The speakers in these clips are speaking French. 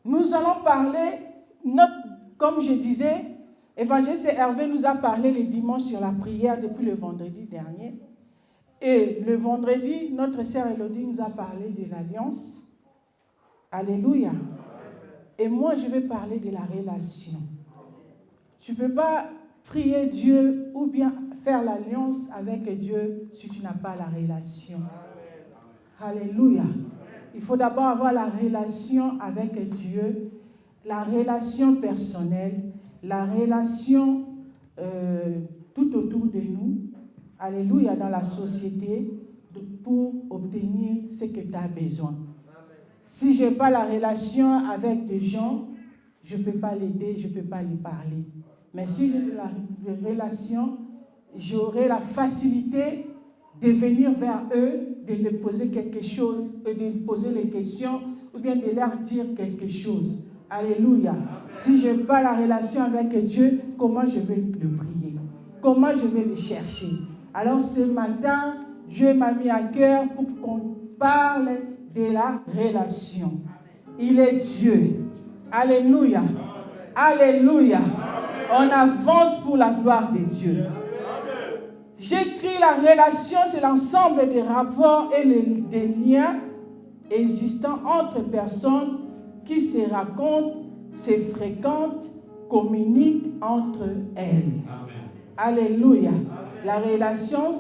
Nous allons parler, comme je disais, Évangéliste Hervé nous a parlé le dimanche sur la prière depuis le vendredi dernier. Et le vendredi, notre sœur Elodie nous a parlé de l'alliance. Alléluia. Et moi, je vais parler de la relation. Tu ne peux pas prier Dieu ou bien faire l'alliance avec Dieu si tu n'as pas la relation. Alléluia. Il faut d'abord avoir la relation avec Dieu, la relation personnelle, la relation tout autour de nous. Alléluia, dans la société, pour obtenir ce que tu as besoin. Si je n'ai pas la relation avec des gens, je ne peux pas l'aider, je ne peux pas lui parler. Mais si j'ai la relation, j'aurai la facilité de venir vers eux, de leur poser quelque chose, de leur poser les questions, ou bien de leur dire quelque chose. Alléluia. Si je n'ai pas la relation avec Dieu, comment je vais le prier? Comment je vais le chercher? Alors ce matin, Dieu m'a mis à cœur pour qu'on parle de la relation. Il est Dieu. Alléluia. Alléluia. On avance pour la gloire de Dieu. J'écris la relation, c'est l'ensemble des rapports et des liens existants entre personnes qui se racontent, se fréquentent, communiquent entre elles. Alléluia. La relation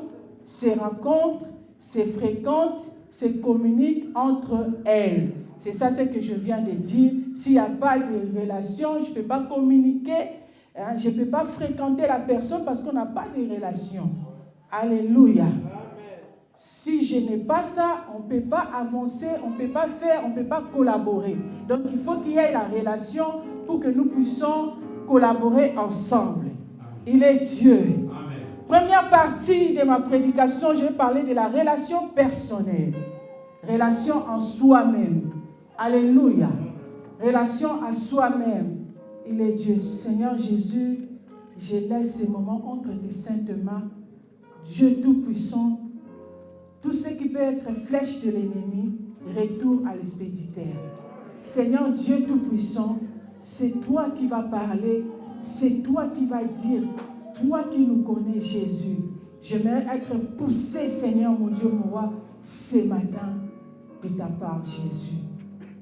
se rencontre, se fréquente, se communique entre elles. C'est ça ce que je viens de dire. S'il n'y a pas de relation, je ne peux pas communiquer, je ne peux pas fréquenter la personne parce qu'on n'a pas de relation. Alléluia. Si je n'ai pas ça, on ne peut pas avancer, on ne peut pas faire, on ne peut pas collaborer. Donc il faut qu'il y ait la relation pour que nous puissions collaborer ensemble. Il est Dieu. Première partie de ma prédication, je vais parler de la relation personnelle. Relation en soi-même. Alléluia. Relation à soi-même. Il est Dieu. Seigneur Jésus, je laisse ces moments entre tes saintes mains. Dieu Tout-Puissant, tout ce qui peut être flèche de l'ennemi, retourne à l'expéditeur. Seigneur Dieu Tout-Puissant, c'est toi qui vas parler, c'est toi qui vas dire. Toi qui nous connais, Jésus, j'aimerais être poussé, Seigneur, mon Dieu, mon roi, ce matin, de ta part, Jésus.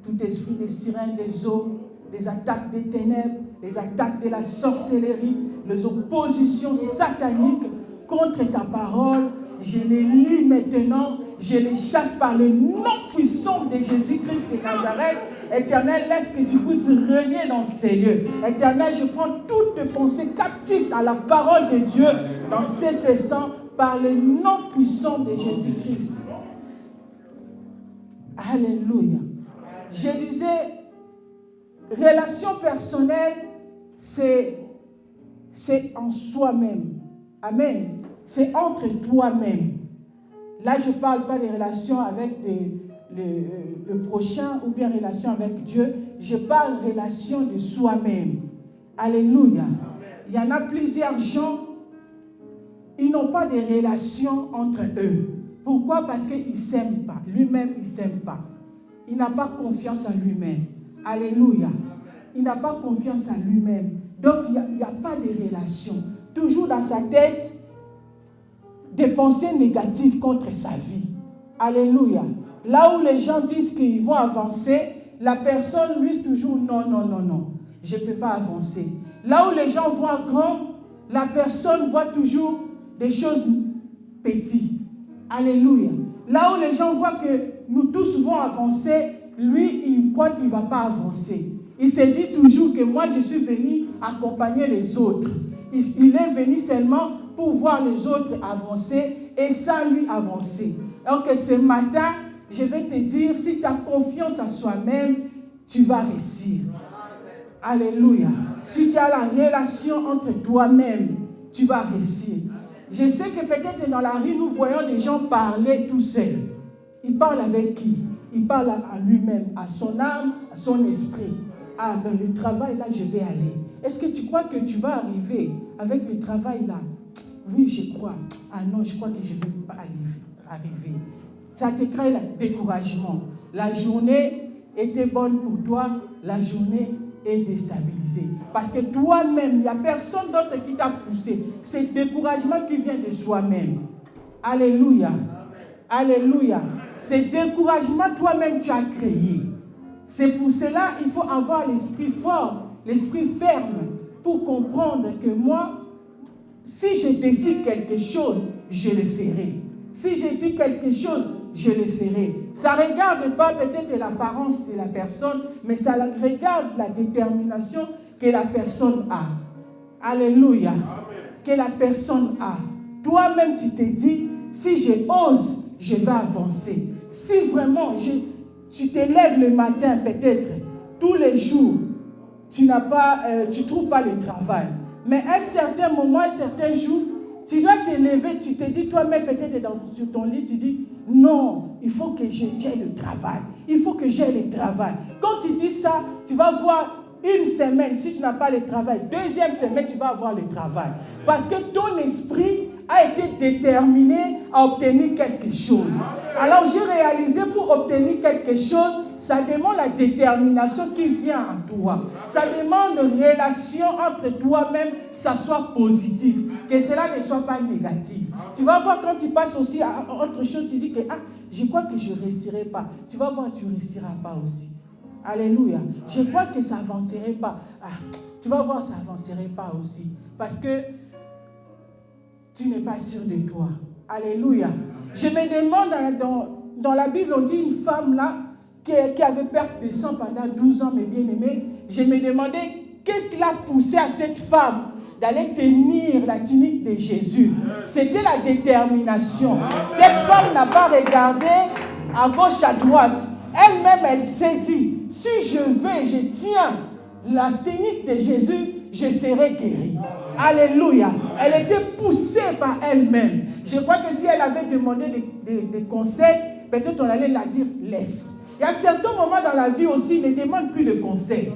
Tout esprit des sirènes des eaux, les attaques des ténèbres, les attaques de la sorcellerie, les oppositions sataniques contre ta parole, je les lis maintenant, je les chasse par le nom puissant de Jésus-Christ de Nazareth. Éternel, laisse que tu puisses régner dans ces lieux. Éternel, je prends toutes pensées captives à la parole de Dieu dans cet instant par le nom puissant de Jésus-Christ. Alléluia. Je disais, relation personnelle, c'est en soi-même. Amen. C'est entre toi-même. Là, je ne parle pas des relations avec le prochain ou bien relation avec Dieu. Je parle relation de soi-même. Alléluia. Il y en a plusieurs gens, ils n'ont pas de relation entre eux. Pourquoi? Parce qu'ils ne s'aiment pas. Lui-même, il ne s'aime pas. Il n'a pas confiance en lui-même. Alléluia. Il n'a pas confiance en lui-même. Donc, il n'y a pas de relation. Toujours dans sa tête, des pensées négatives contre sa vie. Alléluia. Là où les gens disent qu'ils vont avancer, la personne lui dit toujours non, non, non, non. Je ne peux pas avancer. Là où les gens voient grand, la personne voit toujours des choses petites. Alléluia. Là où les gens voient que nous tous vont avancer, lui, il croit qu'il ne va pas avancer. Il se dit toujours que moi, je suis venu accompagner les autres. Il est venu seulement pour voir les autres avancer et sans lui avancer. Donc ce matin, je vais te dire, si tu as confiance en soi-même, tu vas réussir. Alléluia. Si tu as la relation entre toi-même, tu vas réussir. Je sais que peut-être dans la rue, nous voyons des gens parler tout seuls. Ils parlent avec qui? Ils parlent à lui-même, à son âme, à son esprit. Ah, ben le travail là, je vais aller. Est-ce que tu crois que tu vas arriver avec le travail là? Oui, je crois. Ah non, je crois que je ne vais pas arriver. Ça te crée le découragement. La journée était bonne pour toi, la journée est déstabilisée. Parce que toi-même, il n'y a personne d'autre qui t'a poussé. C'est le découragement qui vient de soi-même. Alléluia. Amen. Alléluia. C'est découragement toi-même tu as créé. C'est pour cela qu'il faut avoir l'esprit fort, l'esprit ferme, pour comprendre que moi, si je décide quelque chose, je le ferai. Si je dis quelque chose, je le ferai. Ça ne regarde pas peut-être l'apparence de la personne, mais ça regarde la détermination que la personne a. Alléluia. Amen. Que la personne a. Toi-même, tu te dis, si je ose, je vais avancer. Si vraiment, tu te lèves le matin, peut-être, tous les jours, tu ne trouves pas le travail. Mais à un certain moment, un certain jour, tu dois te lever, tu te dis toi-même peut-être sur ton lit, tu dis non, il faut que j'ai le travail. Il faut que j'ai le travail. Quand tu dis ça, tu vas voir une semaine, si tu n'as pas le travail, deuxième semaine, tu vas avoir le travail. Parce que ton esprit a été déterminé à obtenir quelque chose. Alors j'ai réalisé pour obtenir quelque chose, ça demande la détermination qui vient en toi. Ça demande une relation entre toi-même, ça soit positif. Que cela ne soit pas négatif. Tu vas voir quand tu passes aussi à autre chose, tu dis que je crois que je ne réussirai pas. Tu vas voir, tu ne réussiras pas aussi. Alléluia. Je crois que ça n'avancerait pas. Tu vas voir, ça n'avancerait pas aussi. Parce que tu n'es pas sûr de toi. Alléluia. Je me demande, dans la Bible, on dit une femme là, qui avait perdu de sang pendant 12 ans, mes bien-aimés. Je me demandais, qu'est-ce qui l'a poussé à cette femme d'aller tenir la tunique de Jésus? C'était la détermination. Cette femme n'a pas regardé à gauche, à droite. Elle-même, elle s'est dit, si je tiens la tunique de Jésus, je serai guérie. Alléluia. Elle était poussée par elle-même. Je crois que si elle avait demandé des conseils, peut-être on allait la dire laisse. Il y a certains moments dans la vie aussi, ne demande plus de conseils.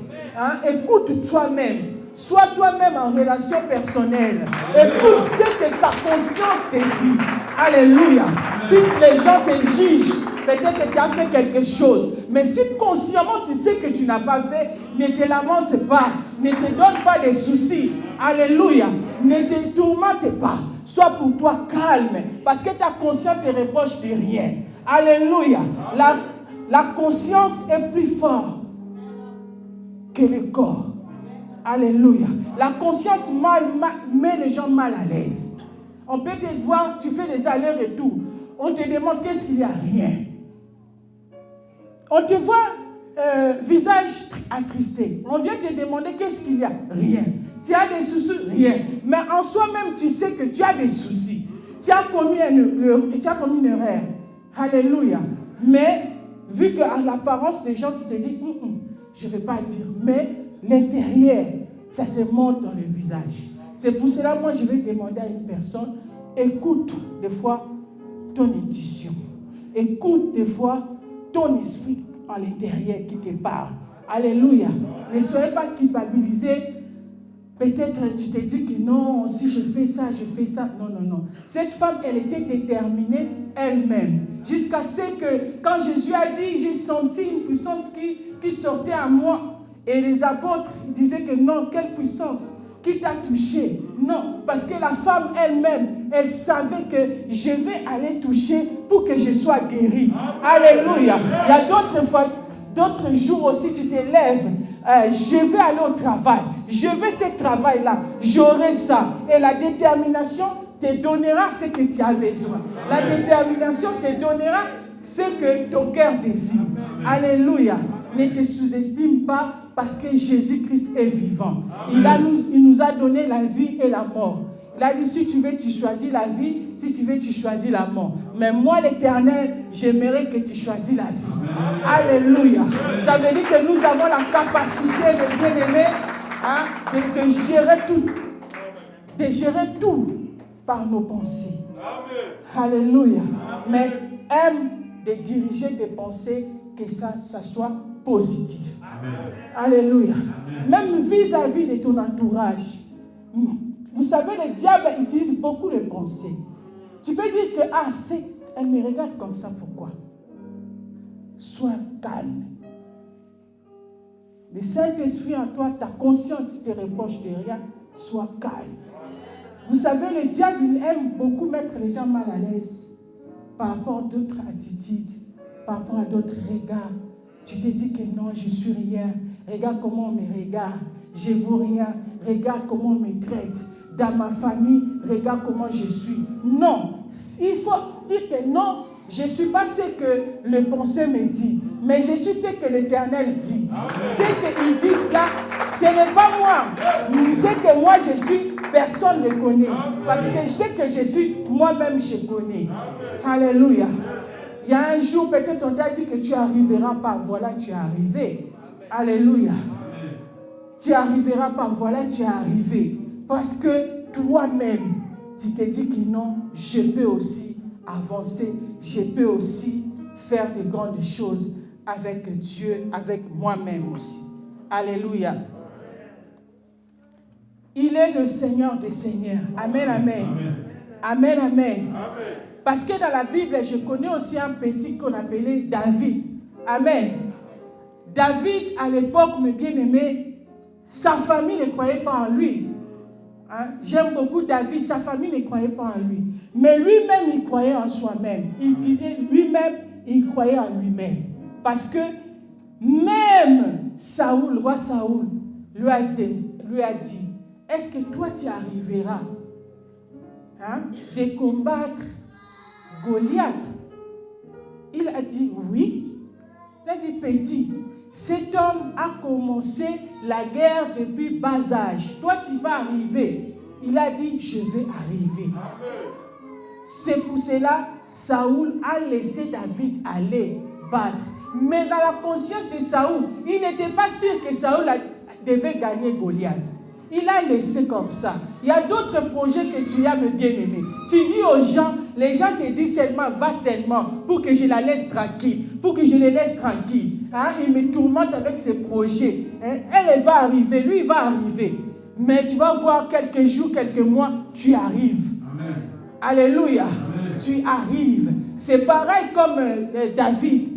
Écoute toi-même. Sois toi-même en relation personnelle. Écoute ce que ta conscience te dit. Alléluia. Si les gens te jugent, peut-être que tu as fait quelque chose. Mais si consciemment tu sais que tu n'as pas fait, ne te lamente pas. Ne te donne pas de soucis. Alléluia. Ne te tourmente pas. Sois pour toi calme. Parce que ta conscience te reproche de rien. Alléluia. La conscience est plus forte que le corps. Alléluia. La conscience met les gens mal à l'aise. On peut te voir, tu fais des allers-retours. On te demande qu'est-ce qu'il y a, rien. On te voit visage attristé. On vient te demander qu'est-ce qu'il y a, rien. Tu as des soucis, rien. Mais en soi-même, tu sais que tu as des soucis. Tu as commis une erreur. Alléluia. Mais vu qu'à l'apparence des gens, tu te dis, je ne vais pas dire, mais l'intérieur, ça se montre dans le visage. C'est pour cela, moi, je vais demander à une personne, écoute des fois ton intuition. Écoute des fois ton esprit à l'intérieur qui te parle. Alléluia. Ne soyez pas culpabilisés. Peut-être tu te dis que non, si je fais ça, je fais ça. Non, non, non. Cette femme, elle était déterminée elle-même. Jusqu'à ce que, quand Jésus a dit, j'ai senti une puissance qui sortait à moi. Et les apôtres disaient que non, quelle puissance qui t'a touché. Non, parce que la femme elle-même, elle savait que je vais aller toucher pour que je sois guérie. Alléluia. Il y a d'autres jours aussi, tu te lèves. Je vais aller au travail. Je vais ce travail-là. J'aurai ça. Et la détermination te donnera ce que tu as besoin. La détermination te donnera ce que ton cœur désire. Alléluia. Ne te sous-estime pas parce que Jésus-Christ est vivant. Il nous a donné la vie et la mort. Il a dit, si tu veux, tu choisis la vie. Si tu veux, tu choisis la mort. Mais moi, l'Éternel, j'aimerais que tu choisis la vie. Alléluia. Ça veut dire que nous avons la capacité de bien-aimer, de gérer tout par nos pensées. Alléluia. Mais aime de diriger tes pensées, que ça soit positif. Amen. Alléluia. Amen. Même vis-à-vis de ton entourage. Vous savez, le diable utilise beaucoup de pensées. Tu peux dire que, elle me regarde comme ça, pourquoi? Sois calme. le Saint-Esprit en toi, ta conscience te reproche de rien, sois calme. Vous savez, le diable il aime beaucoup mettre les gens mal à l'aise par rapport à d'autres attitudes, par rapport à d'autres regards. Tu te dis que non, je suis rien. Regarde comment on me regarde. Je ne vaux rien. Regarde comment on me traite. Dans ma famille, regarde comment je suis. Non, il faut dire que non, je ne suis pas ce que le pensée me dit, mais je suis ce que l'Éternel dit. Ce qu'ils disent là, ce n'est pas moi. Ce que moi je suis, personne ne connaît. Parce que ce que je suis, moi-même je connais. Alléluia. Il y a un jour, peut-être on t'a dit que tu n'arriveras pas. Voilà, tu es arrivé. Alléluia. Tu n'arriveras pas. Voilà, tu es arrivé. Parce que toi-même, tu te dis que non, je peux aussi avancer. Je peux aussi faire de grandes choses avec Dieu, avec moi-même aussi. Alléluia. Il est le Seigneur des Seigneurs. Amen, amen. Amen, amen. Parce que dans la Bible, je connais aussi un petit qu'on appelait David. Amen. David, à l'époque, mes bien-aimés, sa famille ne croyait pas en lui. Hein? J'aime beaucoup David, sa famille ne croyait pas en lui. Mais lui-même, il croyait en soi-même. Il disait lui-même, il croyait en lui-même. Parce que même Saoul, roi Saoul, lui a dit, est-ce que toi tu arriveras de combattre Goliath? Il a dit oui. Il a dit petit, cet homme a commencé la guerre depuis bas âge. Toi tu vas arriver. Il a dit je vais arriver. C'est pour cela Saoul a laissé David aller battre. Mais dans la conscience de Saoul, il n'était pas sûr que Saoul devait gagner Goliath. Il a laissé comme ça. Il y a d'autres projets que tu as, mes bien-aimés. Tu dis aux gens, les gens te disent seulement, va seulement, pour que je la laisse tranquille, pour que je les laisse tranquille. Hein? Il me tourmente avec ses projets. Hein? Elle va arriver, lui il va arriver. Mais tu vas voir quelques jours, quelques mois, tu arrives. Amen. Alléluia. Amen. Tu arrives. C'est pareil comme David.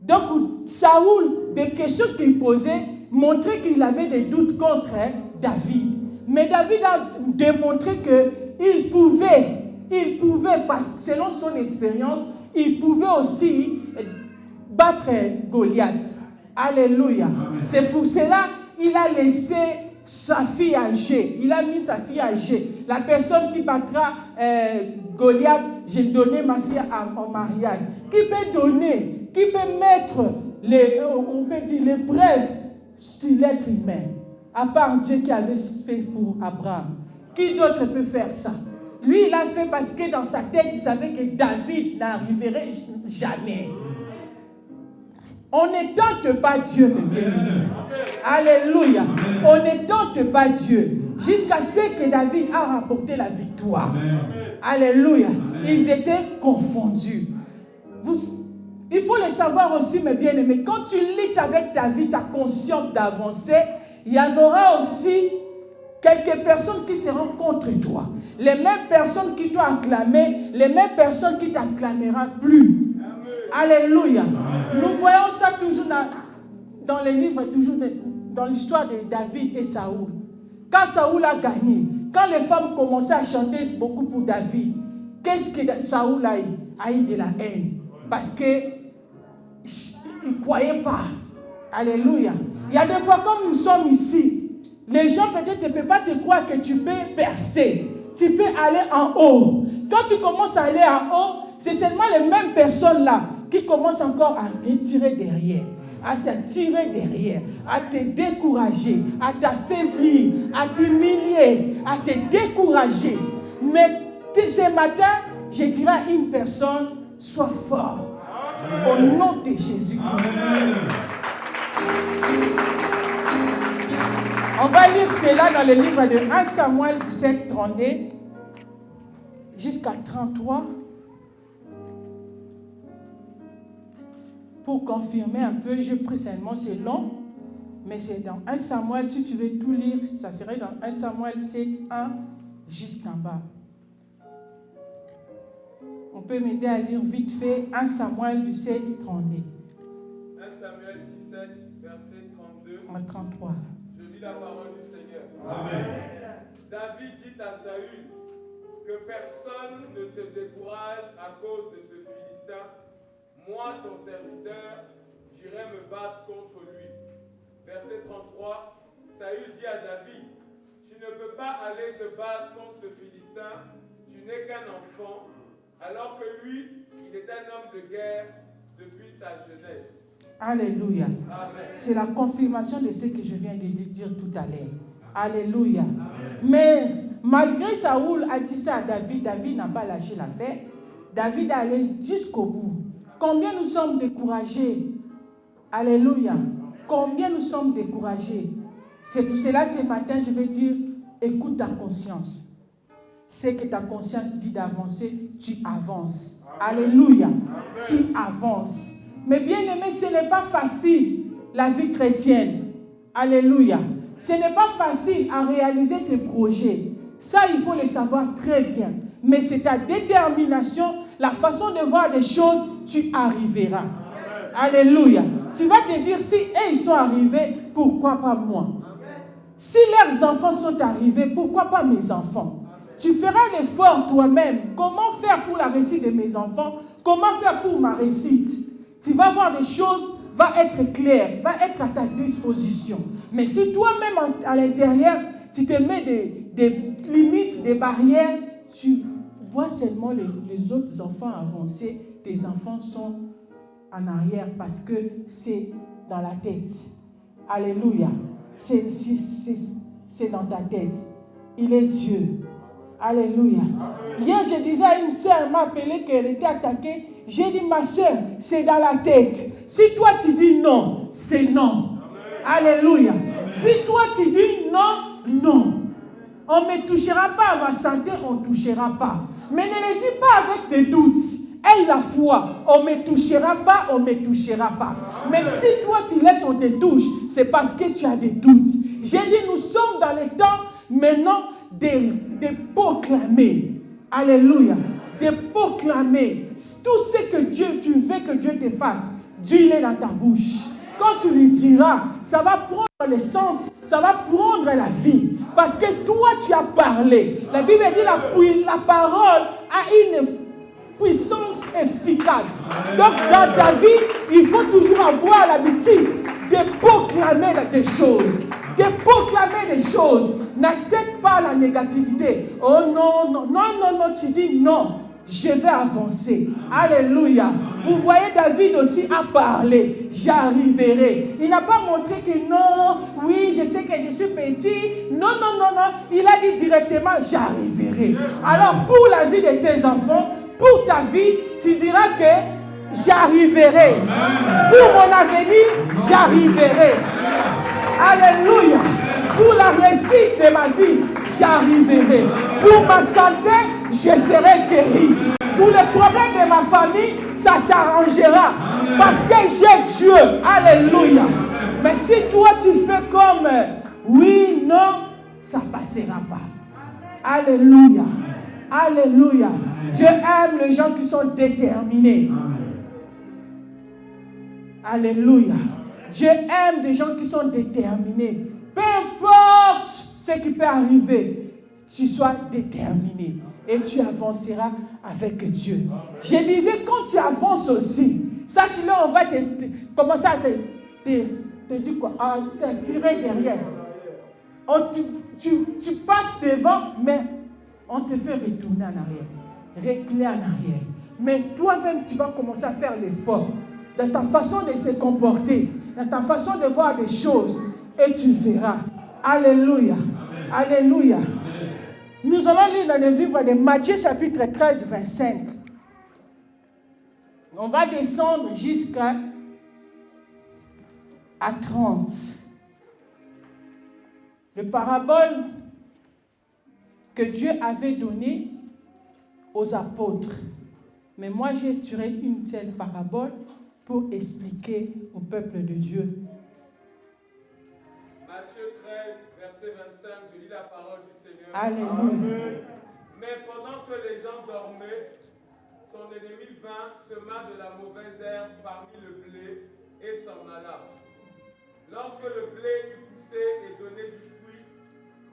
Donc, Saoul, des questions qu'il posait, montrait qu'il avait des doutes contre David. Mais David a démontré qu'il pouvait, parce que selon son expérience, il pouvait aussi battre Goliath. Alléluia. C'est pour cela qu'il a laissé sa fille âgée. Il a mis sa fille âgée. La personne qui battra Goliath, j'ai donné ma fille en mariage. Qui peut donner, qui peut mettre on peut dire l'épreuve sur l'être humain, à part Dieu qui avait fait pour Abraham. Qui d'autre peut faire ça? Lui, il a fait parce que dans sa tête, il savait que David n'arriverait jamais. On ne tente pas Dieu, mes bien-aimés. Alléluia. On ne tente pas Dieu jusqu'à ce que David a remporté la victoire. Alléluia. Ils étaient confondus. Il faut le savoir aussi, mes bien-aimés. Quand tu luttes avec ta vie, ta conscience d'avancer, il y en aura aussi quelques personnes qui seront contre toi. Les mêmes personnes qui t'ont acclamé, les mêmes personnes qui t'acclameront plus. Amen. Alléluia. Amen. Nous voyons ça toujours dans les livres, toujours dans l'histoire de David et Saoul. Quand Saoul a gagné, quand les femmes commençaient à chanter beaucoup pour David, qu'est-ce que Saoul a eu? A eu de la haine. Parce qu'il ne croyait pas. Alléluia. Il y a des fois, comme nous sommes ici, les gens peut-être ne peuvent pas te croire que tu peux percer. Tu peux aller en haut. Quand tu commences à aller en haut, c'est seulement les mêmes personnes là qui commencent encore à retirer derrière, à se tirer derrière, à te décourager, à t'affaiblir, à t'humilier, à te décourager. Mais ce matin, je dirais à une personne, sois fort. Au nom de Jésus-Christ. On va lire cela dans le livre de 1 Samuel 17, 32 jusqu'à 33 pour confirmer un peu. Je prie seulement, c'est long, mais c'est dans 1 Samuel. Si tu veux tout lire, ça serait dans 1 Samuel 7, 1 jusqu'en bas. On peut m'aider à lire vite fait 1 Samuel 17, 32. 1 Samuel 17, verset 32. 33. Je lis la parole du Seigneur. Amen. David dit à Saül que personne ne se décourage à cause de ce Philistin. Moi, ton serviteur, j'irai me battre contre lui. Verset 33, Saül dit à David, tu ne peux pas aller te battre contre ce Philistin, tu n'es qu'un enfant, alors que lui, il est un homme de guerre depuis sa jeunesse. Alléluia. C'est la confirmation de ce que je viens de dire tout à l'heure. Alléluia. Amen. Mais malgré Saoul a dit ça à David, David n'a pas lâché l'affaire. David est allé jusqu'au bout. Combien nous sommes découragés. Alléluia. Combien nous sommes découragés. C'est pour cela ce matin je vais dire, écoute ta conscience. C'est que ta conscience dit d'avancer, tu avances. Alléluia. Tu avances. Mais bien aimé, ce n'est pas facile la vie chrétienne. Alléluia. Ce n'est pas facile à réaliser tes projets. Ça, il faut le savoir très bien. Mais c'est ta détermination, la façon de voir des choses, tu arriveras. Alléluia. Tu vas te dire, si eux, ils sont arrivés, pourquoi pas moi? Si leurs enfants sont arrivés, pourquoi pas mes enfants? Tu feras l'effort toi-même. Comment faire pour la réussite de mes enfants? Comment faire pour ma réussite? Tu vas voir des choses, va être clair, va être à ta disposition. Mais si toi-même à l'intérieur, tu te mets des limites, des barrières, tu vois seulement les autres enfants avancer, tes enfants sont en arrière parce que c'est dans la tête. Alléluia. C'est dans ta tête. Il est Dieu. Alléluia. Hier, j'ai déjà une sœur m'a appelé qu'elle était attaquée. J'ai dit, ma sœur, c'est dans la tête. Si toi tu dis non, c'est non. Alléluia. Si toi tu dis non, non. On ne me touchera pas à ma santé, on ne touchera pas. Mais ne le dis pas avec des doutes. Aie la foi. On ne me touchera pas, on ne me touchera pas. Mais si toi tu laisses, on te touche, c'est parce que tu as des doutes. J'ai dit, nous sommes dans le temps maintenant de proclamer. Alléluia. De proclamer. Tout ce que tu veux que Dieu te fasse, dis-le dans ta bouche. Quand tu lui diras, ça va prendre le sens, ça va prendre la vie. Parce que toi, tu as parlé. La Bible dit la parole a une puissance efficace. Donc, dans ta vie, il faut toujours avoir l'habitude de proclamer des choses. De proclamer des choses. N'accepte pas la négativité. Oh non, non, non, non, non, tu dis non. Je vais avancer. Alléluia. Vous voyez, David aussi a parlé. J'arriverai. Il n'a pas montré que non, oui, je sais que je suis petit. Non, non, non, non. Il a dit directement, j'arriverai. Alors, pour la vie de tes enfants, pour ta vie, tu diras que j'arriverai. Pour mon avenir, j'arriverai. Alléluia. Pour la réussite de ma vie, j'arriverai. Pour ma santé, je serai guéri. Pour les problèmes de ma famille, ça s'arrangera. Parce que j'ai Dieu. Alléluia. Mais si toi tu fais comme oui, non, ça ne passera pas. Alléluia. Alléluia. Je aime les gens qui sont déterminés. Alléluia. Je aime des gens qui sont déterminés. Peu importe ce qui peut arriver, tu sois déterminé et tu avanceras avec Dieu. Je disais, quand tu avances aussi, sache-le, on va commencer à te dire quoi, à te tirer derrière. Tu passes devant, mais on te fait retourner en arrière, reculer en arrière. Mais toi-même, tu vas commencer à faire l'effort dans ta façon de se comporter, dans ta façon de voir des choses, et tu verras. Alléluia. Amen. Alléluia. Amen. Nous allons lire dans le livre de Matthieu chapitre 13, 25. On va descendre jusqu'à 30. Le parabole que Dieu avait donné aux apôtres. Mais moi, j'ai tiré une seule parabole pour expliquer au peuple de Dieu. Matthieu 13, verset 25, je lis la parole du Seigneur. Alléluia. Mais pendant que les gens dormaient, son ennemi vint, sema de la mauvaise herbe parmi le blé et s'en alla. Lorsque le blé eut poussé et donné du fruit,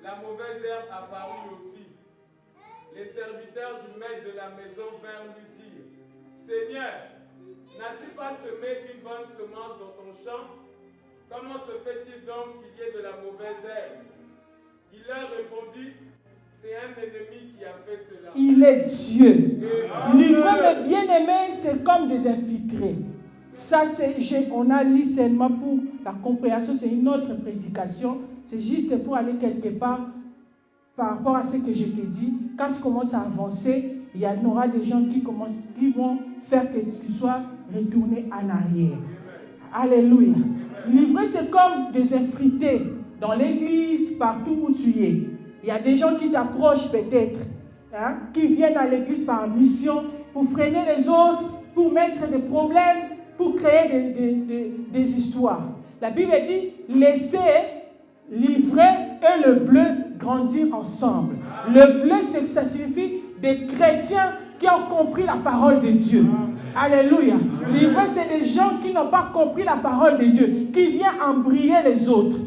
la mauvaise herbe apparut aussi. Les serviteurs du maître de la maison vinrent lui dire, Seigneur, n'as-tu pas semé une bonne semence dans ton champ? Comment se fait-il donc qu'il y ait de la mauvaise herbe? Il leur répondit, c'est un ennemi qui a fait cela. Il est Dieu. L'ivraie, mes bien-aimés, c'est comme des infiltrés. Ça, on a lu seulement pour la compréhension, c'est une autre prédication. C'est juste pour aller quelque part par rapport à ce que je t'ai dit. Quand tu commences à avancer, il y aura des gens qui vont faire que tu sois retourné en arrière. Alléluia. L'ivraie, c'est comme des infiltrés dans l'église, partout où tu es. Il y a des gens qui t'approchent peut-être, qui viennent à l'église par mission pour freiner les autres, pour mettre des problèmes, pour créer des histoires. La Bible dit, laissez l'ivraie et le bleu grandir ensemble. Le bleu, ça signifie des chrétiens qui ont compris la parole de Dieu. Alléluia. L'ivraie, c'est des gens qui n'ont pas compris la parole de Dieu, qui viennent embrouiller les autres.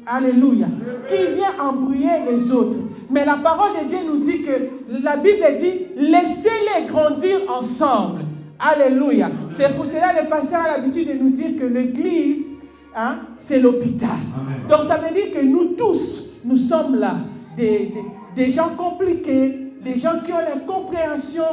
Alléluia. Qui vient embrouiller les autres. Mais la parole de Dieu nous dit que, la Bible dit, laissez-les grandir ensemble. Alléluia. C'est pour cela que le pasteur a l'habitude de nous dire que l'église, c'est l'hôpital. Donc ça veut dire que nous tous, nous sommes là. Des gens compliqués, des gens qui ont une compréhension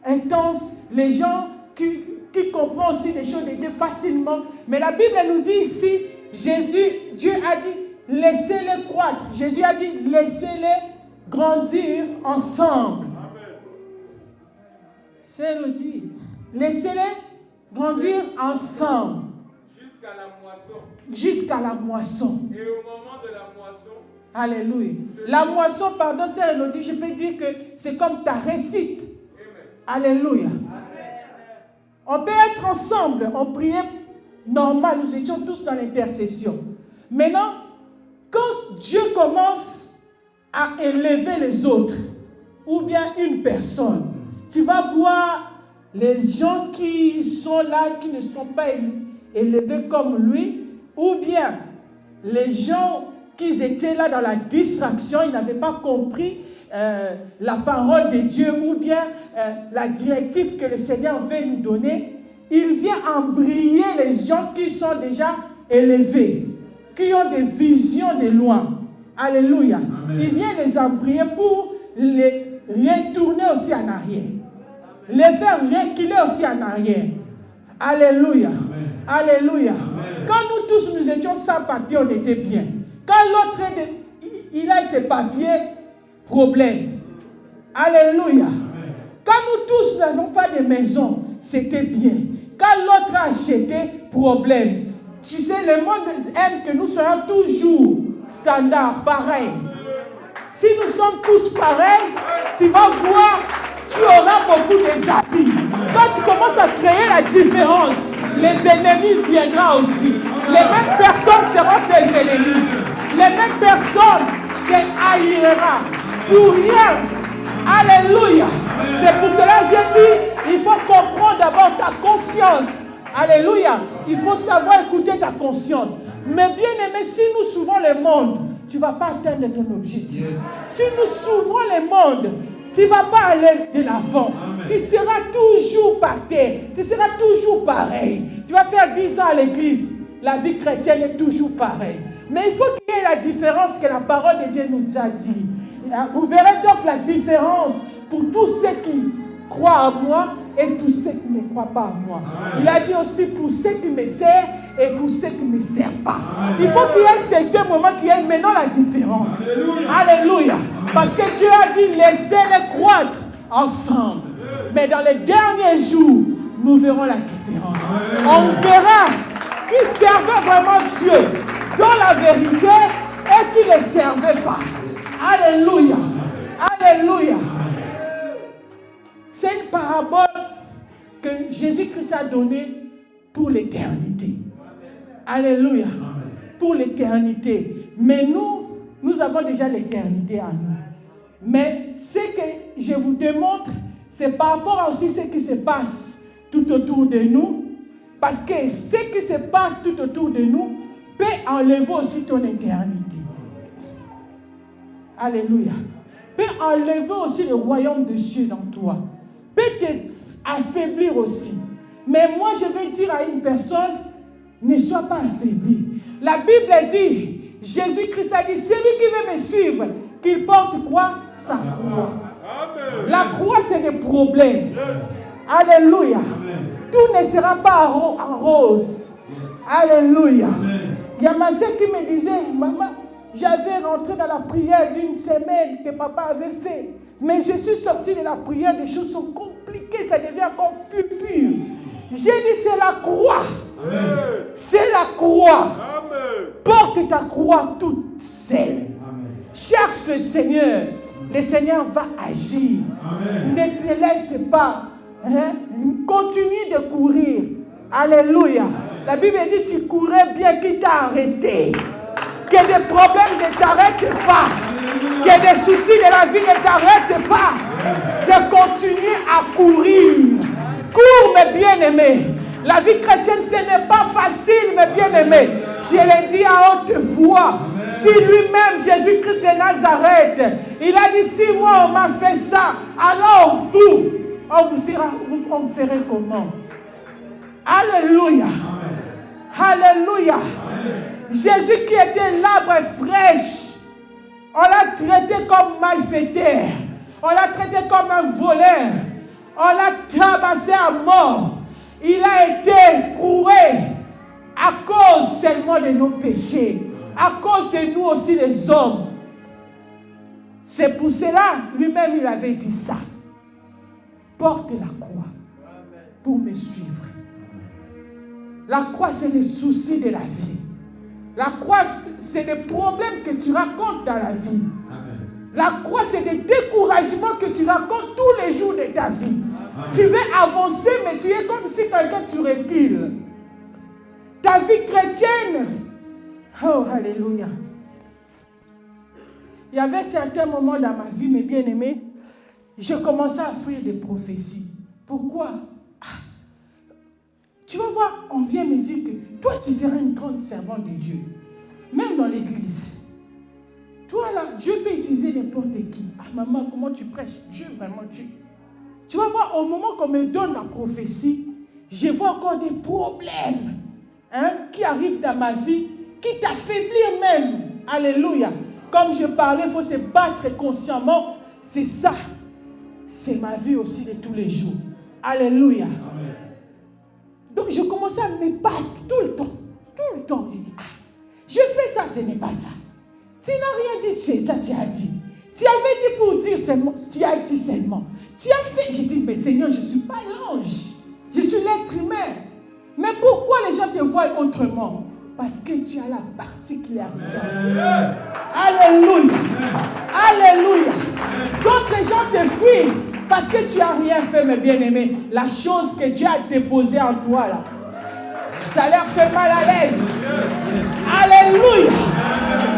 intense, les gens qui comprennent aussi des choses de Dieu facilement. Mais la Bible nous dit ici, Dieu a dit, laissez-les croître. Jésus a dit, laissez-les grandir ensemble. C'est le dire. Laissez-les grandir ensemble. Jusqu'à la moisson. Jusqu'à la moisson. Et au moment de la moisson. Alléluia. La moisson, pardon, c'est Elodie, je peux dire que c'est comme ta réussite. Alléluia. On peut être ensemble, on priait normal, nous étions tous dans l'intercession. Maintenant, quand Dieu commence à élever les autres, ou bien une personne, tu vas voir les gens qui sont là, qui ne sont pas élevés comme lui, ou bien les gens qui étaient là dans la distraction, ils n'avaient pas compris la parole de Dieu, ou bien la directive que le Seigneur veut nous donner. Il vient embriller les gens qui sont déjà élevés, qui ont des visions de loin. Alléluia. Amen. Il vient les embriller pour les retourner aussi en arrière. Les faire reculer aussi en arrière. Alléluia. Amen. Alléluia. Amen. Quand nous tous nous étions sans papier, on était bien. Quand l'autre il a ses papiers, problème. Alléluia. Amen. Quand nous tous n'avons pas de maison, c'était bien. Quand l'autre a acheté, problème. Tu sais, le monde aime que nous soyons toujours standards, pareils. Si nous sommes tous pareils, tu vas voir, tu auras beaucoup d'exapis. Quand tu commences à créer la différence, les ennemis viendront aussi. Les mêmes personnes seront tes ennemis. Les mêmes personnes te haïront. Pour rien. Alléluia. C'est pour cela que j'ai dit, il faut comprendre d'abord ta conscience. Alléluia. Il faut savoir écouter ta conscience. Mais bien aimé, si nous suivons le monde, tu ne vas pas atteindre ton objectif. Si nous suivons le monde, tu ne vas pas aller de l'avant. Tu seras toujours par terre. Tu seras toujours pareil. Tu vas faire 10 ans à l'église. La vie chrétienne est toujours pareille. Mais il faut qu'il y ait la différence que la parole de Dieu nous a dit. Vous verrez donc la différence pour tous ceux qui croient en moi et tous ceux qui ne croient pas en moi. Il a dit aussi pour ceux qui me servent et pour ceux qui ne me servent pas. Il faut qu'il y ait certains moments qu'il y ait maintenant la différence. Alléluia. Parce que Dieu a dit laissez-les croître ensemble. Mais dans les derniers jours, nous verrons la différence. On verra qui servait vraiment Dieu dans la vérité et qui ne le servait pas. Alléluia. Alléluia. C'est une parabole que Jésus-Christ a donnée pour l'éternité. Alléluia. Pour l'éternité. Mais nous avons déjà l'éternité en nous. Mais ce que je vous démontre, c'est par rapport à aussi ce qui se passe tout autour de nous. Parce que ce qui se passe tout autour de nous peut enlever aussi ton éternité. Alléluia. Peut enlever aussi le royaume des cieux dans toi. Peut t'affaiblir aussi. Mais moi, je vais dire à une personne, ne sois pas affaibli. La Bible dit, Jésus-Christ a dit, celui qui veut me suivre, qu'il porte quoi? Sa croix. Amen. La croix, c'est des problèmes. Alléluia. Tout ne sera pas en rose. Alléluia. Il y a ma soeur qui me disait, maman, j'avais rentré dans la prière d'une semaine que papa avait fait. Mais je suis sortie de la prière, les choses sont compliquées, ça devient encore plus pur. J'ai dit, c'est la croix. Amen. C'est la croix. Amen. Porte ta croix toute seule. Amen. Cherche le Seigneur. Le Seigneur va agir. Amen. Ne te laisse pas. Continue de courir. Alléluia. Amen. La Bible dit, tu courais bien, qui t'a arrêté. Que des problèmes ne t'arrêtent pas. Amen. Que des soucis de la vie ne t'arrêtent pas. Amen. De continuer à courir. Cours, mes bien-aimés. La vie chrétienne, ce n'est pas facile, mes bien-aimés. Je l'ai dit à haute voix. Si lui-même, Jésus-Christ de Nazareth, il a dit, si moi on m'a fait ça, alors vous, on vous ferez comment? Alléluia. Alléluia. Jésus qui était l'arbre fraîche, on l'a traité comme malfaiteur. On l'a traité comme un voleur. On l'a tabassé à mort. Il a été cloué à cause seulement de nos péchés, à cause de nous aussi les hommes. C'est pour cela, lui-même il avait dit ça. Porte la croix pour me suivre. La croix, c'est les soucis de la vie. La croix, c'est des problèmes que tu racontes dans la vie. La croix, c'est des découragements que tu racontes tous les jours de ta vie. Amen. Tu veux avancer, mais tu es comme si quelqu'un tu recules. Ta vie chrétienne. Oh, alléluia. Il y avait certains moments dans ma vie, mes bien-aimés, je commençais à fuir des prophéties. Pourquoi? Tu vas voir, on vient me dire que toi, tu seras une grande servante de Dieu. Même dans l'église. Toi là, Dieu peut utiliser n'importe qui. Ah maman, comment tu prêches? Dieu, vraiment Dieu. Tu vas voir, au moment qu'on me donne la prophétie, je vois encore des problèmes qui arrivent dans ma vie, qui t'affaiblissent même. Alléluia. Comme je parlais, il faut se battre consciemment. C'est ça. C'est ma vie aussi de tous les jours. Alléluia. Amen. Donc je commençais à me battre tout le temps. Tout le temps. Je dis, je fais ça, ce n'est pas ça. Tu n'as rien dit, c'est ça, tu as dit. Tu avais dit pour dire seulement, tu as dit seulement. Tu as fait, je dis, mais Seigneur, je ne suis pas l'ange. Je suis l'être humain. Mais pourquoi les gens te voient autrement? Parce que tu as la particularité. Amen. Alléluia. Amen. Alléluia. D'autres gens te fuient parce que tu n'as rien fait, mes bien-aimés. La chose que Dieu a déposée en toi, là, ça leur fait mal à l'aise. Alléluia.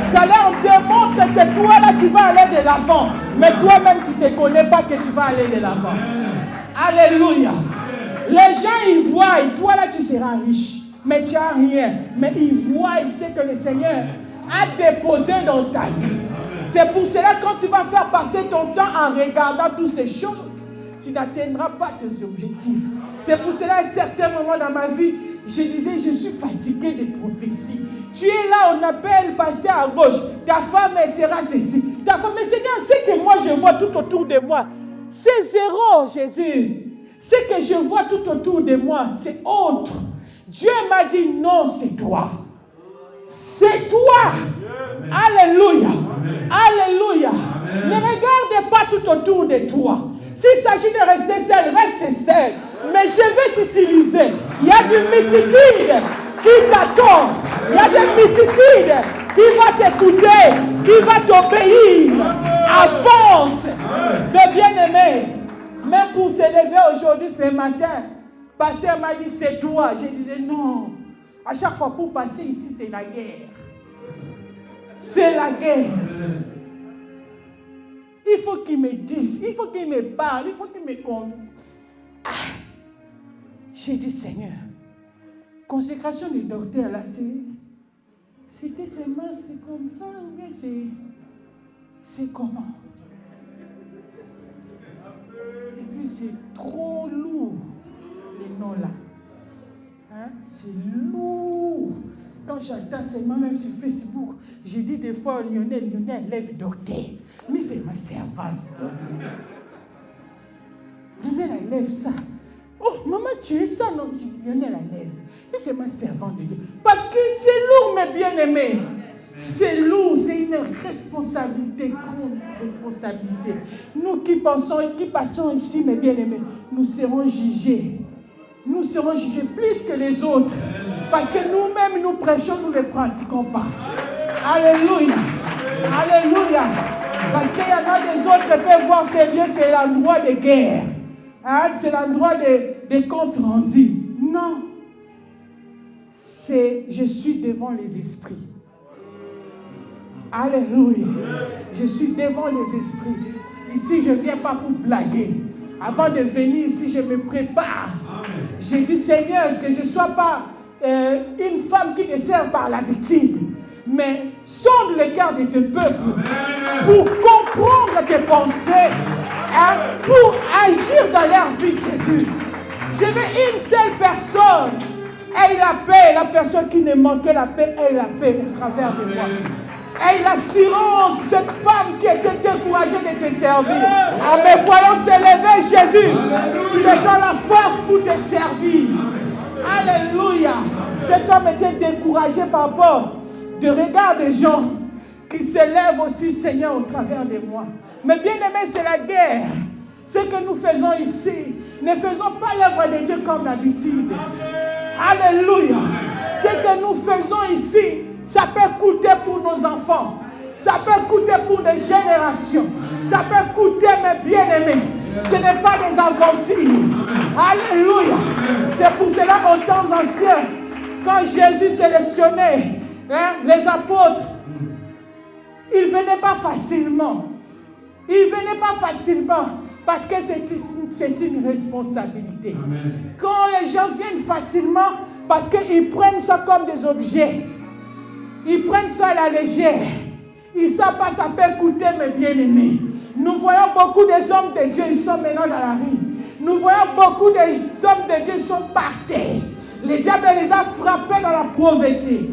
Ça leur démontre que toi, là, tu vas aller de l'avant. Mais toi-même, tu ne te connais pas que tu vas aller de l'avant. Alléluia. Les gens, ils voient, et toi, là, tu seras riche. Mais tu n'as rien. Mais ils voient, ils savent que le Seigneur a déposé dans ta vie. C'est pour cela, quand tu vas faire passer ton temps en regardant toutes ces choses, tu n'atteindras pas tes objectifs. C'est pour cela, à certains moments dans ma vie, je disais, je suis fatigué des prophéties. Tu es là, on appelle pasteur à gauche. Ta femme, elle sera ceci. Ta femme, mais Seigneur, ce que moi je vois tout autour de moi, c'est zéro, Jésus. Ce que je vois tout autour de moi, c'est autre. Dieu m'a dit, non, c'est toi. C'est toi. Amen. Alléluia. Amen. Alléluia. Amen. Ne regarde pas tout autour de toi. S'il s'agit de rester seul, reste seul. Mais je vais t'utiliser. Il y a des multitudes qui t'attendent. Il y a des multitudes qui vont t'écouter, qui vont t'obéir. Avance. De bien-aimé. Même pour se lever aujourd'hui, ce matin, le pasteur m'a dit, c'est toi. Je disais, non. À chaque fois pour passer ici, c'est la guerre. C'est la guerre. Il faut qu'il me dise, il faut qu'il me parle, il faut qu'il me convainc. J'ai dit, Seigneur, consécration du docteur là, C'était seulement, c'est comme ça, mais c'est comment? Et puis c'est trop lourd, les noms là. Hein? C'est lourd. Quand j'entends seulement, même sur Facebook, j'ai dit des fois, Lionel lève docteur. Mais c'est ma servante. Lionel, elle lève ça. Oh, maman, tu es ça, non? Lionel, elle lève. Mais c'est ma servante de Dieu. Parce que c'est lourd, mes bien-aimés. C'est lourd, c'est une responsabilité, grande responsabilité. Nous qui passons ici, mes bien-aimés, nous serons jugés. Nous serons jugés plus que les autres. Parce que nous-mêmes, nous prêchons, nous ne les pratiquons pas. Alléluia. Alléluia. Parce qu'il y en a des autres qui peuvent voir ces lieux, c'est l'endroit de guerre. Hein? C'est l'endroit des comptes rendus. Non. Je suis devant les esprits. Alléluia. Je suis devant les esprits. Ici, je ne viens pas pour blaguer. Avant de venir ici, je me prépare. J'ai dit, Seigneur, que je ne sois pas une femme qui te sert par l'habitude, mais sonde le cœur de tes peuples pour comprendre tes pensées, hein, pour agir dans leur vie, Jésus. Je veux une seule personne. Aie la paix, la personne qui ne manquait la paix, aie la paix au travers de moi. Aie l'assurance, cette femme qui était découragée de te servir. En me voyant s'élever, Jésus, tu me donnes la force pour te servir. Alléluia. Cet homme était découragé par rapport au regard des gens qui s'élèvent aussi, Seigneur, au travers de moi. Mais bien aimé, c'est la guerre. Ce que nous faisons ici, ne faisons pas l'œuvre de Dieu comme d'habitude. Alléluia. Ce que nous faisons ici, ça peut coûter pour nos enfants. Ça peut coûter pour des générations. Ça peut coûter mes bien-aimés. Ce n'est pas des aventures. Alléluia. C'est pour cela qu'en temps anciens, quand Jésus sélectionnait les apôtres, ils ne venaient pas facilement. Ils ne venaient pas facilement. Parce que c'est une responsabilité. Amen. Quand les gens viennent facilement, parce qu'ils prennent ça comme des objets. Ils prennent ça à la légère. Ils ne savent pas ça peut coûter, mes bien-aimés. Nous voyons beaucoup des hommes de Dieu, ils sont maintenant dans la rue. Nous voyons beaucoup des hommes de Dieu, ils sont par terre. Le diable les a frappés dans la pauvreté.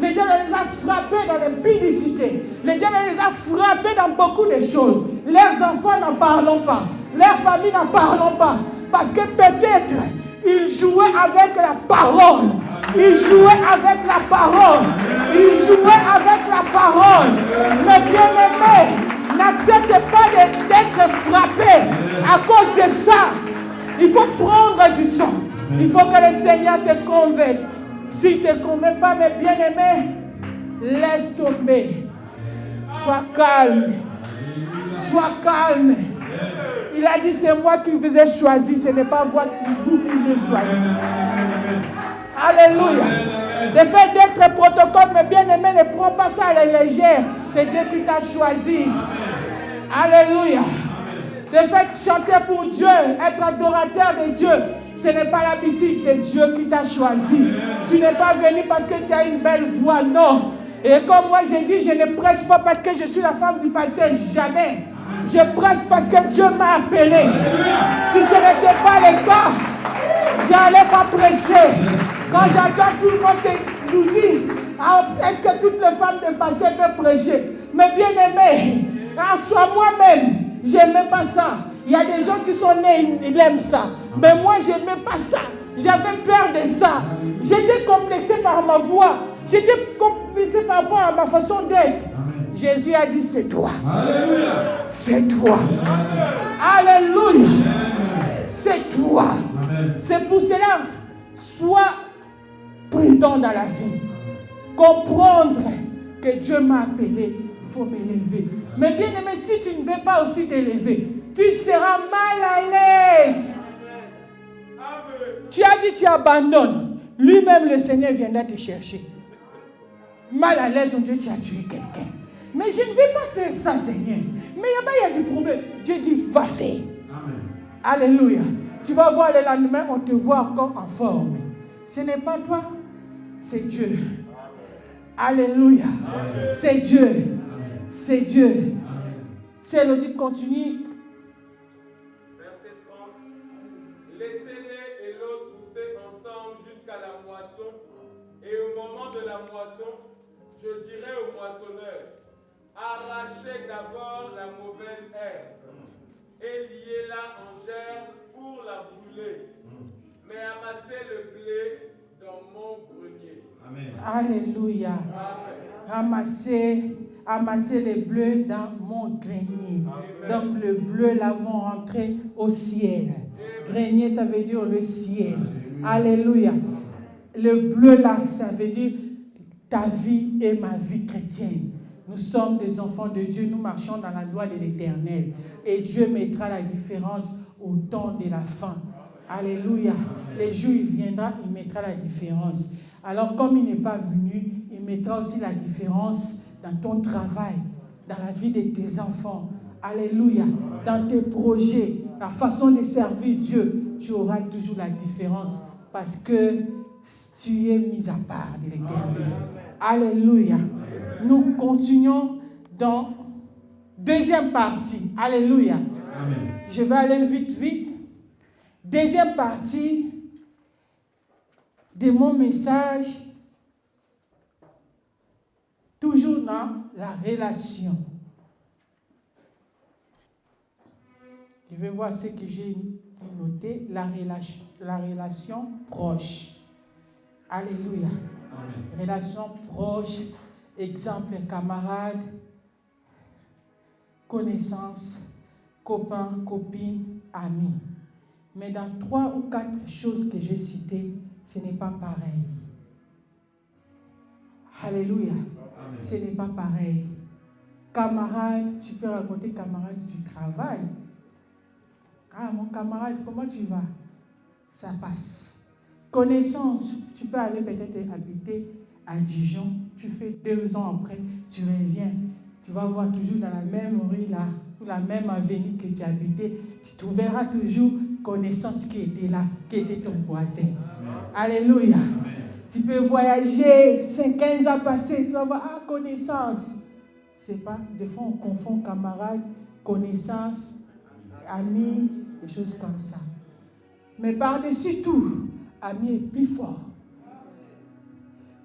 Le diable les a frappés dans l'impudicité. Le diable les a frappés dans beaucoup de choses. Leurs enfants n'en parlons pas. Leurs familles n'en parlons pas. Parce que peut-être, ils jouaient avec la parole. Ils jouaient avec la parole. Ils jouaient avec la parole. Mais bien aimé, n'accepte pas d'être frappé à cause de ça. Il faut prendre du temps. Il faut que le Seigneur te convainque. S'il ne te convainc pas, mes bien-aimés, laisse tomber. Sois calme. Sois calme. Il a dit, c'est moi qui vous ai choisi. Ce n'est pas vous qui me choisissez. Alléluia. Le fait d'être protocole, mes bien-aimés, ne prends pas ça à la légère. C'est Dieu qui t'a choisi. Alléluia. Le fait de chanter pour Dieu, être adorateur de Dieu, ce n'est pas l'habitude, c'est Dieu qui t'a choisi. Tu n'es pas venu parce que tu as une belle voix, non. Et comme moi j'ai dit, je ne prêche pas parce que je suis la femme du pasteur, jamais. Je prêche parce que Dieu m'a appelé. Si ce n'était pas le cas, je n'allais pas prêcher. Quand j'entends tout le monde nous dire, est-ce que toutes les femmes de passé peuvent prêcher? Mais bien aimé, en soi moi-même, je n'aimais pas ça. Il y a des gens qui sont nés, ils aiment ça. Mais moi, je n'aimais pas ça. J'avais peur de ça. J'étais complexé par ma voix. J'étais complexé par rapport à ma façon d'être. Jésus a dit, c'est toi. Alléluia. C'est toi. Alléluia. C'est toi. Amen. C'est pour cela, sois prudent dans la vie. Comprendre que Dieu m'a appelé, il faut m'élever. Mais bien aimé, si tu ne veux pas aussi t'élever, tu seras mal à l'aise. Tu as dit tu abandonnes. Lui-même, le Seigneur viendra te chercher. Mal à l'aise, on dit tu as tué quelqu'un. Mais je ne vais pas faire ça, Seigneur. Mais il y a des problèmes. Dieu dit, va faire. Amen. Alléluia. Tu vas voir le lendemain, on te voit encore en forme. Ce n'est pas toi, c'est Dieu. Alléluia. Amen. C'est Dieu. Amen. C'est Dieu. Amen. C'est Elodie, continue. Verset 30. Laissez-les et l'autre pousser ensemble jusqu'à la moisson. Et au moment de la moisson, je dirai au moissonneur, arrachez d'abord la mauvaise herbe et liez-la en germe pour la brûler. Mais amassez le blé dans mon grenier. Amen. Alléluia. Amen. Amassez les bleus dans mon grenier. Amen. Donc le bleu là vont rentrer au ciel. Grenier, ça veut dire le ciel. Alléluia. Le bleu là, ça veut dire ta vie et ma vie chrétienne. Nous sommes des enfants de Dieu, nous marchons dans la loi de l'Éternel. Et Dieu mettra la différence au temps de la fin. Alléluia. Les jours, il viendra, il mettra la différence. Alors, comme il n'est pas venu, il mettra aussi la différence dans ton travail, dans la vie de tes enfants. Alléluia. Dans tes projets, la façon de servir Dieu, tu auras toujours la différence parce que tu es mis à part de l'Éternel. Alléluia. Nous continuons dans deuxième partie. Alléluia. Amen. Je vais aller vite. Deuxième partie de mon message, toujours dans la relation. Je vais voir ce que j'ai noté, la relation proche. Alléluia. Amen. Relation proche, exemple, camarade, connaissance, copain, copine, ami. Mais dans 3 ou 4 choses que j'ai citées, ce n'est pas pareil. Alléluia. Amen. Ce n'est pas pareil. Camarade, tu peux raconter camarade du travail. Ah, mon camarade, comment tu vas? Ça passe. Connaissance, tu peux aller peut-être habiter à Dijon. Tu fais 2 ans après, tu reviens. Tu vas voir toujours dans la même rue là, ou la même avenue que tu habitais. Tu trouveras toujours connaissance qui était là, qui était ton voisin. Amen. Alléluia. Amen. Tu peux voyager, 15 ans passés, tu vas voir, connaissance. C'est pas, des fois on confond camarade, connaissance, ami, des choses comme ça. Mais par-dessus tout, ami est plus fort.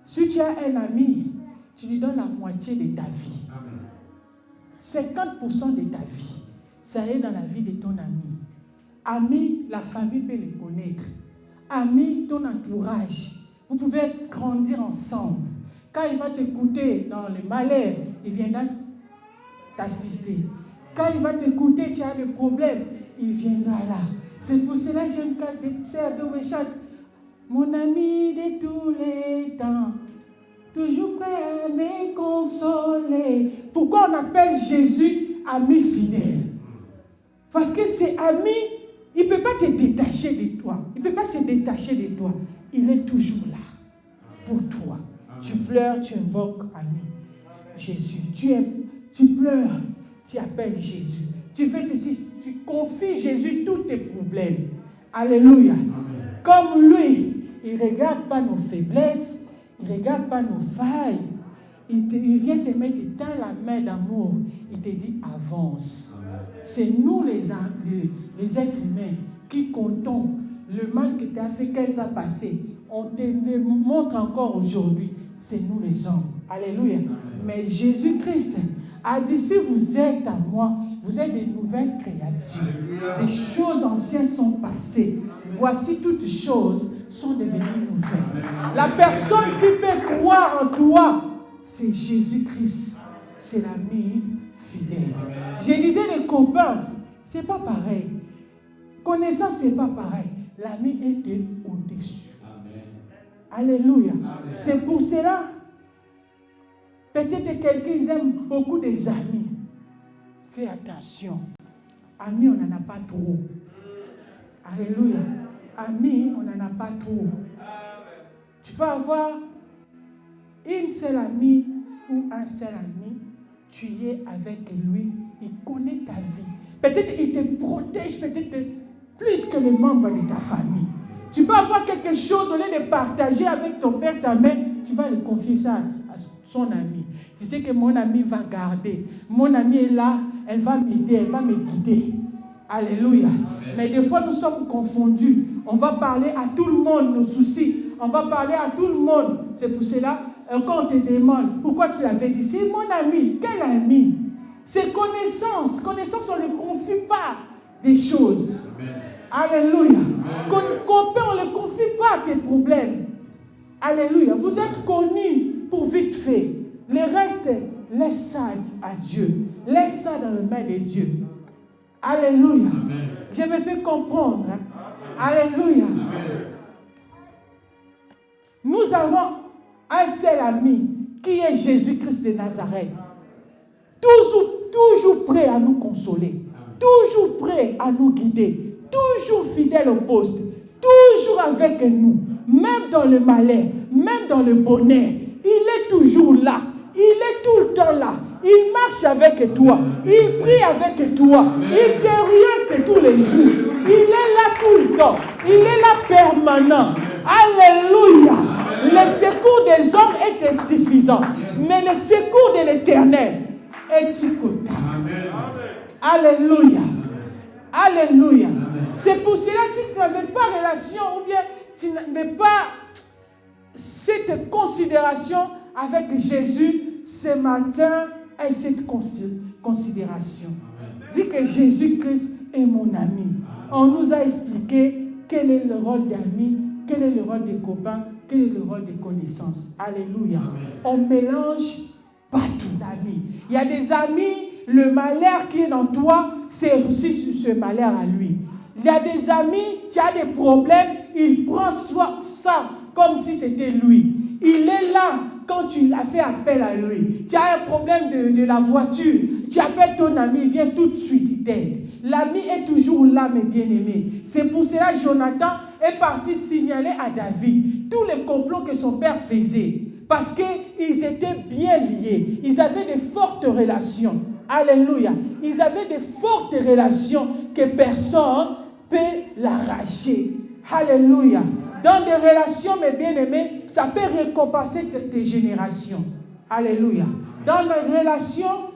Si tu as un ami, tu lui donnes la moitié de ta vie. Amen. 50% de ta vie, ça est dans la vie de ton ami. Ami, la famille peut le connaître. Ami, ton entourage. Vous pouvez grandir ensemble. Quand il va t'écouter dans le malheur, il viendra t'assister. Quand il va t'écouter, tu as des problèmes, il viendra là. C'est pour cela que j'aime quand des sœurs de chantent. Mon ami de tous les temps, toujours prêt à me consoler. Pourquoi on appelle Jésus ami fidèle? Parce que c'est ami, il ne peut pas te détacher de toi. Il ne peut pas se détacher de toi. Il est toujours là pour toi. Amen. Tu pleures, tu invoques ami. Jésus. Tu pleures, tu appelles Jésus. Tu fais ceci, tu confies Jésus tous tes problèmes. Alléluia. Amen. Comme lui, il ne regarde pas nos faiblesses, il ne regarde pas nos failles. Il vient se mettre dans la main d'amour. Il te dit avance. Amen. C'est nous les êtres humains qui comptons le mal que tu as fait 15 ans passés. On te le montre encore aujourd'hui. C'est nous les hommes. Alléluia. Amen. Mais Jésus-Christ a dit, si vous êtes à moi, vous êtes des nouvelles créatures. Alléluia. Les choses anciennes sont passées. Voici toutes choses sont devenues nouvelles. La personne qui peut croire en toi, c'est Jésus-Christ. C'est l'ami fidèle. Je disais les copains, c'est pas pareil. Connaissance, c'est pas pareil. L'ami est au-dessus. Amen. Alléluia. Amen. C'est pour cela, peut-être quelqu'un aime beaucoup des amis. Fais attention. Amis, on n'en a pas trop. Alléluia. Amis, on n'en a pas trop. Tu peux avoir une seule amie ou un seul ami. Tu es avec lui. Il connaît ta vie. Peut-être il te protège, peut-être plus que les membres de ta famille. Tu peux avoir quelque chose, au lieu de partager avec ton père, ta mère, tu vas le confier ça son ami. Tu sais que mon ami va garder. Mon ami est là, elle va m'aider, elle va me guider. Alléluia. Amen. Mais des fois, nous sommes confondus. On va parler à tout le monde nos soucis. On va parler à tout le monde. C'est pour cela, quand on te demande pourquoi tu l'avais dit, c'est mon ami. Quel ami? C'est connaissance. Connaissance, on ne confie pas des choses. Amen. Alléluia. On ne confie pas tes problèmes. Alléluia. Vous êtes connus pour vite fait. Le reste, laisse ça à Dieu. Laisse ça dans les mains de Dieu. Alléluia. Amen. Je me fais comprendre. Hein? Alléluia. Amen. Nous avons un seul ami qui est Jésus-Christ de Nazareth. Toujours prêt à nous consoler. Toujours prêt à nous guider. Toujours fidèle au poste. Toujours avec nous. Même dans le malheur, même dans le bonheur. Il est toujours là. Il est tout le temps là. Il marche avec toi. Il prie avec toi. Il t'oriente tous les jours. Il est là tout le temps. Il est là permanent. Alléluia. Le secours des hommes est insuffisant. Mais le secours de l'Éternel est écoutable. Alléluia. Alléluia. C'est pour cela que tu n'avais pas relation ou bien tu n'avais pas cette considération avec Jésus ce matin et cette considération. Dis que Jésus-Christ est mon ami. On nous a expliqué quel est le rôle d'ami, quel est le rôle des copains, quel est le rôle des connaissances. Alléluia. On mélange pas tous les amis. Il y a des amis, le malheur qui est dans toi, c'est aussi ce malheur à lui. Il y a des amis, tu as des problèmes, il prend ça comme si c'était lui. Il est là quand tu as fait appel à lui. Tu as un problème de la voiture, tu appelles ton ami, il vient tout de suite, il t'aide. L'ami est toujours là, mes bien-aimés. C'est pour cela que Jonathan est parti signaler à David tous les complots que son père faisait. Parce qu'ils étaient bien liés. Ils avaient de fortes relations. Alléluia. Ils avaient de fortes relations que personne ne peut l'arracher. Alléluia. Dans des relations, mes bien-aimés, ça peut récompenser tes générations. Alléluia. Dans les relations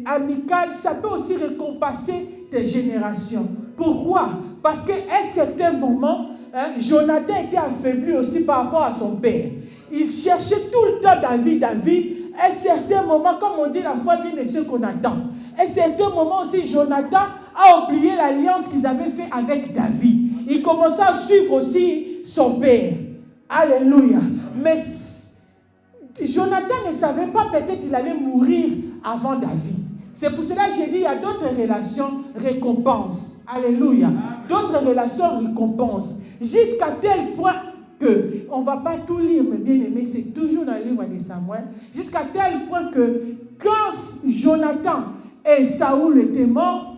amicales, ça peut aussi récompenser tes générations. Pourquoi? Parce qu'à un certain moment, Jonathan était affaibli aussi par rapport à son père. Il cherchait tout le temps David. À un certain moment, comme on dit, la foi vient de ce qu'on attend. À un certain moment aussi, Jonathan a oublié l'alliance qu'ils avaient fait avec David. Il commençait à suivre aussi son père. Alléluia. Mais Jonathan ne savait pas peut-être qu'il allait mourir avant David. C'est pour cela que j'ai dit, il y a d'autres relations récompenses. Alléluia. D'autres relations récompenses. Jusqu'à tel point que, on ne va pas tout lire, mais bien aimé, c'est toujours dans le livre de Samuel, jusqu'à tel point que quand Jonathan et Saoul étaient morts,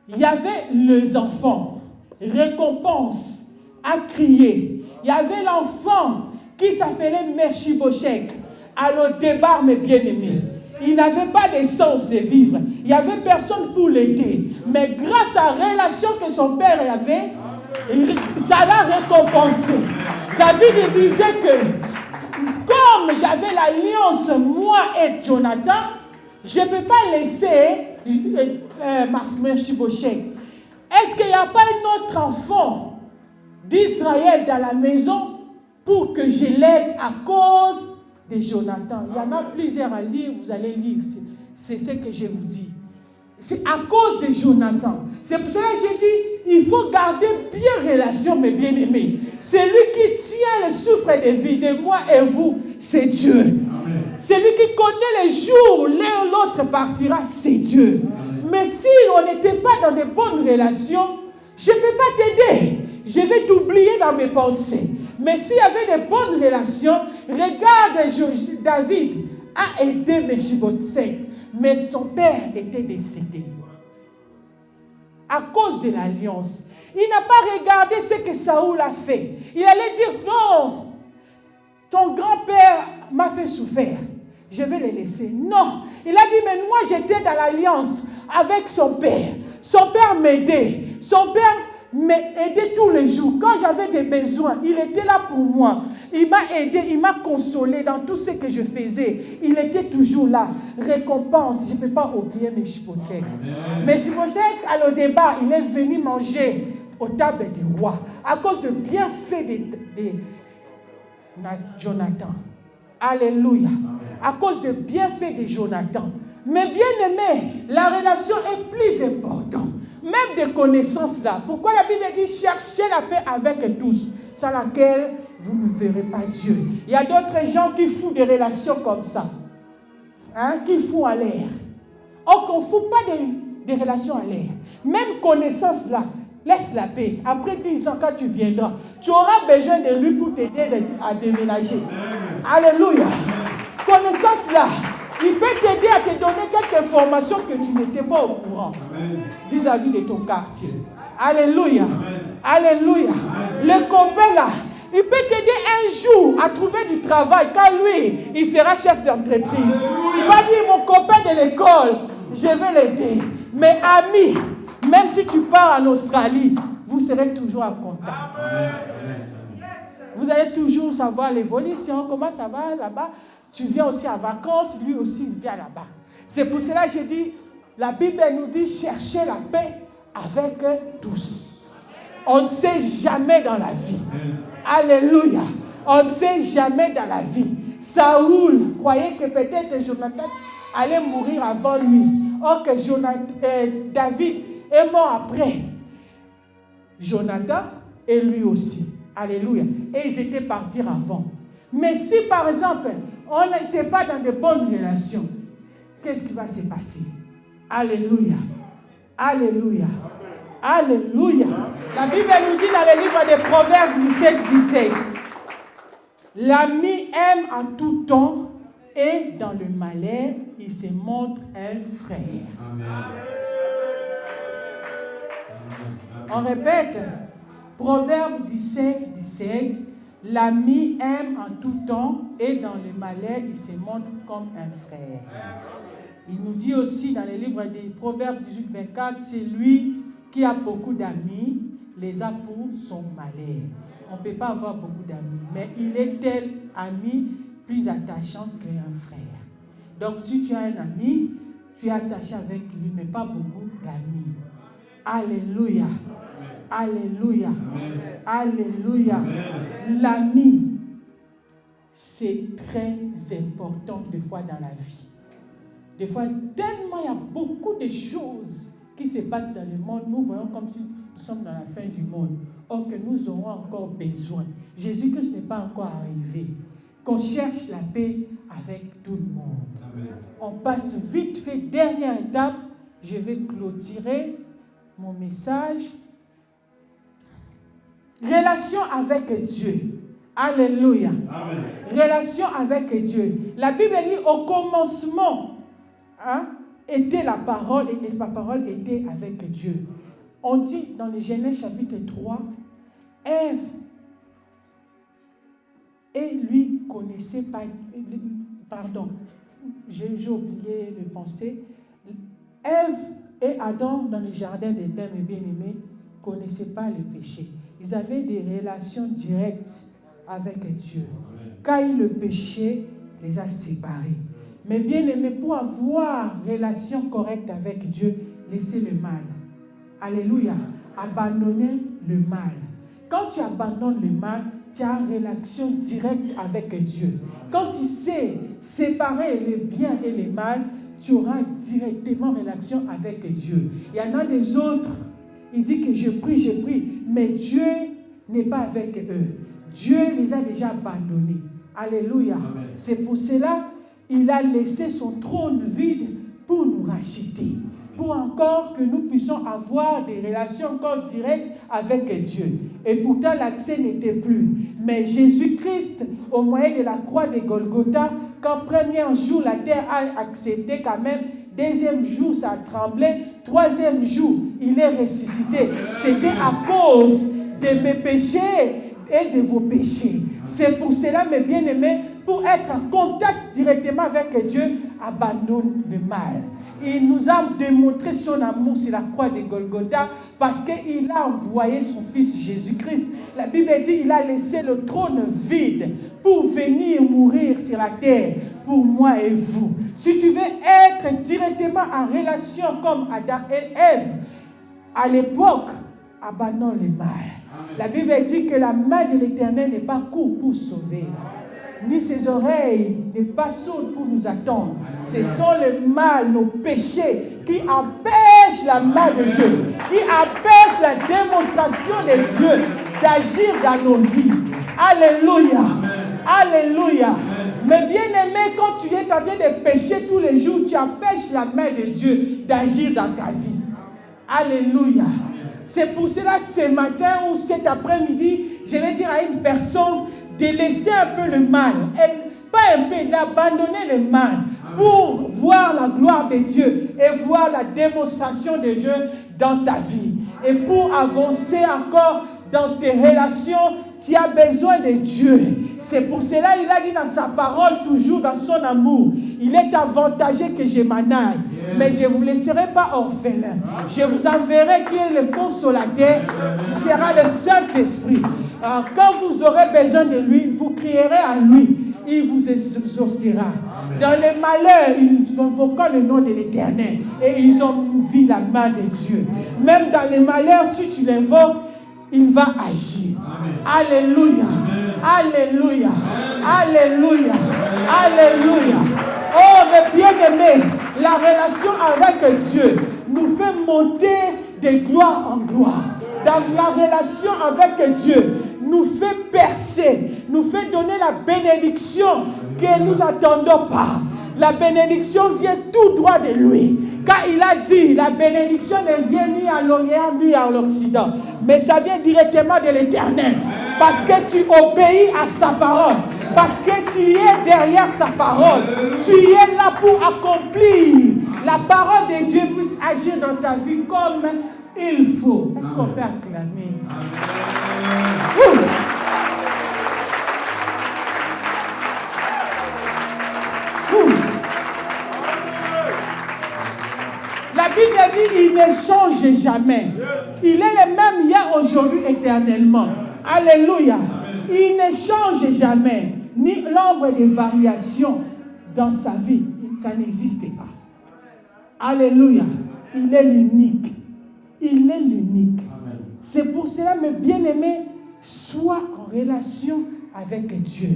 il y avait les enfants, récompense à crier. Il y avait l'enfant qui s'appelait Mephibosheth. Alors débarque, mes bien-aimés. Il n'avait pas de sens de vivre. Il n'y avait personne pour l'aider. Mais grâce à la relation que son père avait, ça l'a récompensé. David disait que comme j'avais l'alliance, moi et Jonathan, je ne peux pas laisser Mephibosheth. Est-ce qu'il n'y a pas un autre enfant d'Israël dans la maison pour que je l'aide à cause de Jonathan? Il y en a plusieurs à lire, vous allez lire, c'est ce que je vous dis. C'est à cause de Jonathan. C'est pour cela que j'ai dit, il faut garder bien relation, mes bien-aimés. Celui qui tient le souffle de vie de moi et vous, c'est Dieu. Amen. Celui qui connaît les jours où l'un ou l'autre partira, c'est Dieu. Amen. Mais si on n'était pas dans de bonnes relations, je ne peux pas t'aider. Je vais t'oublier dans mes pensées. Mais s'il y avait de bonnes relations, regarde, David a aidé Mephibosheth, mais son père était décédé. À cause de l'alliance. Il n'a pas regardé ce que Saoul a fait. Il allait dire, non, ton grand-père m'a fait souffrir. Je vais le laisser. Non. Il a dit, mais moi j'étais dans l'alliance avec son père. Son père m'aidait. Son père m'aider tous les jours. Quand j'avais des besoins, il était là pour moi. Il m'a aidé, il m'a consolé dans tout ce que je faisais. Il était toujours là. Récompense, je ne peux pas oublier Mephibosheth. Mephibosheth, à le débat, il est venu manger aux tables du roi à cause de bienfaits de Jonathan. Alléluia. À cause de bienfaits de Jonathan. Mais bien aimé, la relation est plus importante. Même des connaissances là. Pourquoi la Bible dit cherchez la paix avec tous, sans laquelle vous ne verrez pas Dieu. Il y a d'autres gens qui font des relations comme ça. Qui font à l'air. Or qu'on ne fout pas des relations à l'air. Même connaissance là, laisse la paix. Après 10 ans, quand tu viendras, tu auras besoin de lui pour t'aider à déménager. Alléluia. Connaissance là, il peut t'aider à te donner quelques informations que tu n'étais pas au courant vis-à-vis de ton quartier. Alléluia. Alléluia. Le copain là, il peut t'aider un jour à trouver du travail quand lui, il sera chef d'entreprise. Il va dire, mon copain de l'école, je vais l'aider. Mais ami, même si tu pars en Australie, vous serez toujours en contact. Vous allez toujours savoir l'évolution, comment ça va là-bas. Tu viens aussi en vacances, lui aussi il vient là-bas. C'est pour cela que je dis, la Bible nous dit, cherchez la paix avec tous. On ne sait jamais dans la vie. Alléluia. On ne sait jamais dans la vie. Saoul croyait que peut-être Jonathan allait mourir avant lui. Or que David est mort après Jonathan et lui aussi. Alléluia. Et ils étaient partis avant. Mais si par exemple, on n'était pas dans de bonnes relations, qu'est-ce qui va se passer? Alléluia. Alléluia. Alléluia. La Bible nous dit dans le livre des Proverbes 17. L'ami aime en tout temps et dans le malheur, il se montre un frère. Amen. On répète. Proverbe 17. L'ami aime en tout temps et dans le malheur, il se montre comme un frère. Il nous dit aussi dans le livre des Proverbes 18-24, c'est lui qui a beaucoup d'amis, les a pour son malheur. On ne peut pas avoir beaucoup d'amis, mais il est tel ami plus attachant qu'un frère. Donc si tu as un ami, tu es attaché avec lui, mais pas beaucoup d'amis. Alléluia. Alléluia. Alléluia. L'ami, c'est très important des fois dans la vie. Des fois, tellement il y a beaucoup de choses qui se passent dans le monde, nous voyons comme si nous sommes dans la fin du monde. Or que nous aurons encore besoin. Jésus-Christ n'est pas encore arrivé. Qu'on cherche la paix avec tout le monde. Amen. On passe vite fait, dernière étape. Je vais clôturer mon message. Relation avec Dieu. Alléluia. Amen. Relation avec Dieu. La Bible dit au commencement, était la parole et la parole était avec Dieu. On dit dans le Genèse chapitre 3, Ève et lui connaissait pas, pardon, j'ai oublié de penser. Ève et Adam dans le jardin d'Éden, mes bien-aimés, ne connaissaient pas le péché. Ils avaient des relations directes avec Dieu. Quand le péché les a séparés. Mais bien-aimés, pour avoir relation correcte avec Dieu, laissez le mal. Alléluia. Abandonnez le mal. Quand tu abandonnes le mal, tu as une relation directe avec Dieu. Quand tu sais séparer les biens et les mal, tu auras directement relation avec Dieu. Il y en a des autres, il dit que je prie, mais Dieu n'est pas avec eux. Dieu les a déjà abandonnés. Alléluia. Amen. C'est pour cela qu'il a laissé son trône vide pour nous racheter. Pour encore que nous puissions avoir des relations encore directes avec Dieu. Et pourtant, l'accès n'était plus. Mais Jésus-Christ, au moyen de la croix de Golgotha, quand premier jour, la terre a accepté quand même, deuxième jour, ça a tremblé, troisième jour, il est ressuscité. C'était à cause de mes péchés et de vos péchés. C'est pour cela, mes bien-aimés, pour être en contact directement avec Dieu, abandonne le mal. Il nous a démontré son amour sur la croix de Golgotha parce qu'il a envoyé son Fils Jésus-Christ. La Bible dit qu'il a laissé le trône vide pour venir mourir sur la terre pour moi et vous. Si tu veux être directement en relation comme Adam et Ève, à l'époque, abandonne le mal. La Bible dit que la main de l'Éternel n'est pas courte pour sauver, ni ses oreilles n'est pas sourdes pour nous attendre. Ce sont le mal, nos péchés, qui empêchent la main de Dieu, qui empêchent la démonstration de Dieu d'agir dans nos vies. Alléluia. Alléluia. Mais bien aimé, quand tu es en train de pécher tous les jours, tu empêches la main de Dieu d'agir dans ta vie. Alléluia. C'est pour cela, ce matin ou cet après-midi, je vais dire à une personne de laisser un peu le mal, et pas un peu, d'abandonner le mal pour voir la gloire de Dieu et voir la démonstration de Dieu dans ta vie. Et pour avancer encore dans tes relations, tu as besoin de Dieu. C'est pour cela qu'il a dit dans sa parole, toujours dans son amour, il est avantagé que je m'en aille, mais je ne vous laisserai pas orphelin. Je vous enverrai qui est le consolateur, qui sera le Saint-Esprit. Quand vous aurez besoin de lui, vous crierez à lui, il vous exaucera. Dans les malheurs, ils invoquent le nom de l'Éternel et ils ont vu la main de Dieu. Même dans les malheurs, si tu l'invoques, il va agir. Alléluia. Alléluia. Alléluia. Alléluia. Oh, mes bien-aimés, la relation avec Dieu nous fait monter de gloire en gloire. Dans la relation avec Dieu, nous fait percer, nous fait donner la bénédiction que nous n'attendons pas. La bénédiction vient tout droit de lui. Car il a dit, la bénédiction ne vient ni à l'Orient ni à l'Occident, mais ça vient directement de l'Éternel. Parce que tu obéis à sa parole. Parce que tu es derrière sa parole. Tu es là pour accomplir. La parole de Dieu puisse agir dans ta vie comme il faut. Est-ce qu'on peut acclamer? La Bible dit il ne change jamais. Il est le même hier, aujourd'hui, éternellement. Alléluia. Il ne change jamais. Ni l'ombre de variation dans sa vie. Ça n'existe pas. Alléluia. Il est l'unique. Il est l'unique. C'est pour cela, mes bien-aimés, sois en relation avec Dieu.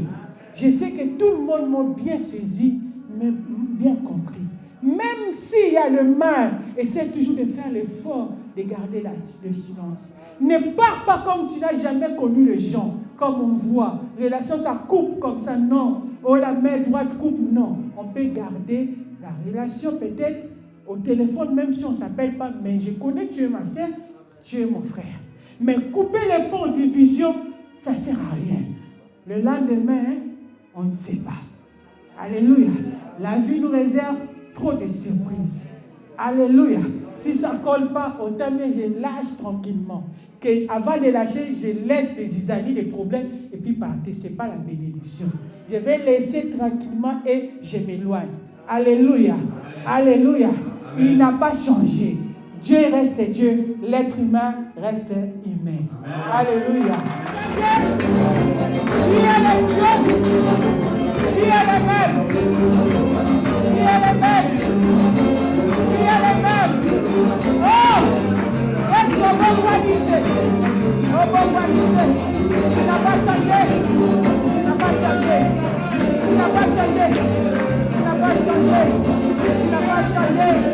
Je sais que tout le monde m'a bien saisi, mais bien compris. Même s'il y a le mal, essaie toujours de faire l'effort de garder le silence. Ne pars pas comme tu n'as jamais connu les gens, comme on voit. Relation, ça coupe comme ça, non. Oh, la main droite coupe, non. On peut garder la relation peut-être au téléphone, même si on ne s'appelle pas, mais je connais que tu es ma soeur, tu es mon frère. Mais couper les ponts de division, ça ne sert à rien. Le lendemain, on ne sait pas. Alléluia. La vie nous réserve trop de surprises. Alléluia. Si ça ne colle pas, autant mieux je lâche tranquillement. Que avant de lâcher, je laisse des isanis, des problèmes, et puis partir. Ce n'est pas la bénédiction. Je vais laisser tranquillement et je m'éloigne. Alléluia. Alléluia. Il n'a pas changé. Dieu reste Dieu, l'être humain reste humain. Alléluia. Jésus, tu es le Dieu. Tu es le même. Tu es le même. Tu es le même. Oh! Est-ce qu'on peut qualité? On peut qualité. Tu n'as pas changé. Tu n'as pas changé. Tu n'as pas changé. Tu n'as pas changé. Tu n'as pas changé.